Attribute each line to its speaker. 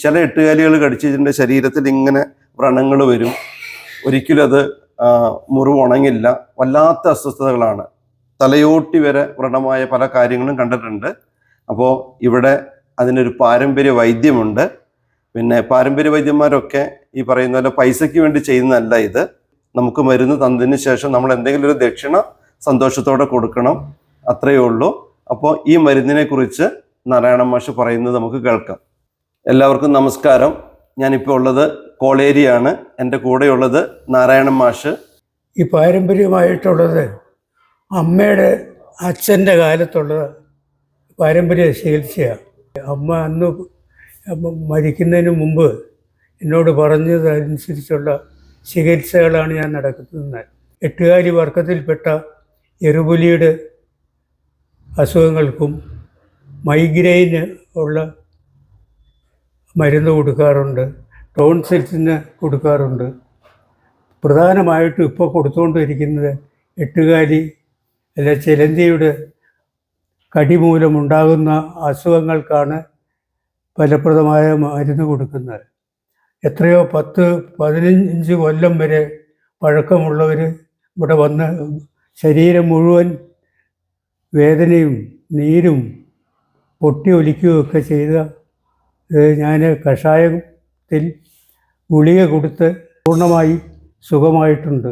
Speaker 1: ചില എട്ടുകാലികൾ കടിച്ചതിൻ്റെ ശരീരത്തിൽ ഇങ്ങനെ വ്രണങ്ങൾ വരും. ഒരിക്കലും അത് മുറിവ് ഉണങ്ങില്ല. വല്ലാത്ത അസ്വസ്ഥതകളാണ്. തലയോട്ടി വരെ വ്രണമായ പല കാര്യങ്ങളും കണ്ടിട്ടുണ്ട്. അപ്പോൾ ഇവിടെ അതിനൊരു പാരമ്പര്യ വൈദ്യമുണ്ട്. പിന്നെ പാരമ്പര്യ വൈദ്യന്മാരൊക്കെ ഈ പറയുന്ന പോലെ പൈസയ്ക്ക് വേണ്ടി ചെയ്യുന്നതല്ല ഇത്. നമുക്ക് മരുന്ന് തന്നതിന് ശേഷം നമ്മൾ എന്തെങ്കിലും ഒരു ദക്ഷിണ സന്തോഷത്തോടെ കൊടുക്കണം, അത്രയേ ഉള്ളൂ. അപ്പോൾ ഈ മരുന്നിനെ കുറിച്ച് നാരായണൻ മാഷ് പറയുന്നത് നമുക്ക് കേൾക്കാം. എല്ലാവർക്കും നമസ്കാരം. ഞാനിപ്പോൾ ഉള്ളത് കോളേരിയാണ്. എൻ്റെ കൂടെയുള്ളത് നാരായണൻ മാഷ്.
Speaker 2: ഈ പാരമ്പര്യമായിട്ടുള്ളത് അമ്മയുടെ അച്ഛൻ്റെ കാലത്തുള്ള പാരമ്പര്യ ചികിത്സയാണ്. അമ്മ അന്ന് മരിക്കുന്നതിന് മുമ്പ് എന്നോട് പറഞ്ഞതനുസരിച്ചുള്ള ചികിത്സകളാണ് ഞാൻ നടക്കുന്നത്. എട്ടുകാലി വർഗത്തിൽപ്പെട്ട എറുപുലിയുടെ അസുഖങ്ങൾക്കും മൈഗ്രെയിന് ഉള്ള മരുന്ന് കൊടുക്കാറുണ്ട്, ടോൺസിൽസിന് കൊടുക്കാറുണ്ട്. പ്രധാനമായിട്ടും ഇപ്പോൾ കൊടുത്തുകൊണ്ടിരിക്കുന്നത് എട്ടുകാലി അല്ല ചിലന്തിയുടെ കടി മൂലമുണ്ടാകുന്ന അസുഖങ്ങൾക്കാണ് ഫലപ്രദമായ മരുന്ന് കൊടുക്കുന്നത്. എത്രയോ 10-15 കൊല്ലം വരെ പഴക്കമുള്ളവർ ഇവിടെ വന്ന് ശരീരം മുഴുവൻ വേദനയും നീരും പൊട്ടി ഒലിക്കുകയൊക്കെ ചെയ്ത ഞാൻ കഷായത്തിൽ ഗുളിക കൊടുത്ത് പൂർണ്ണമായി സുഖമായിട്ടുണ്ട്.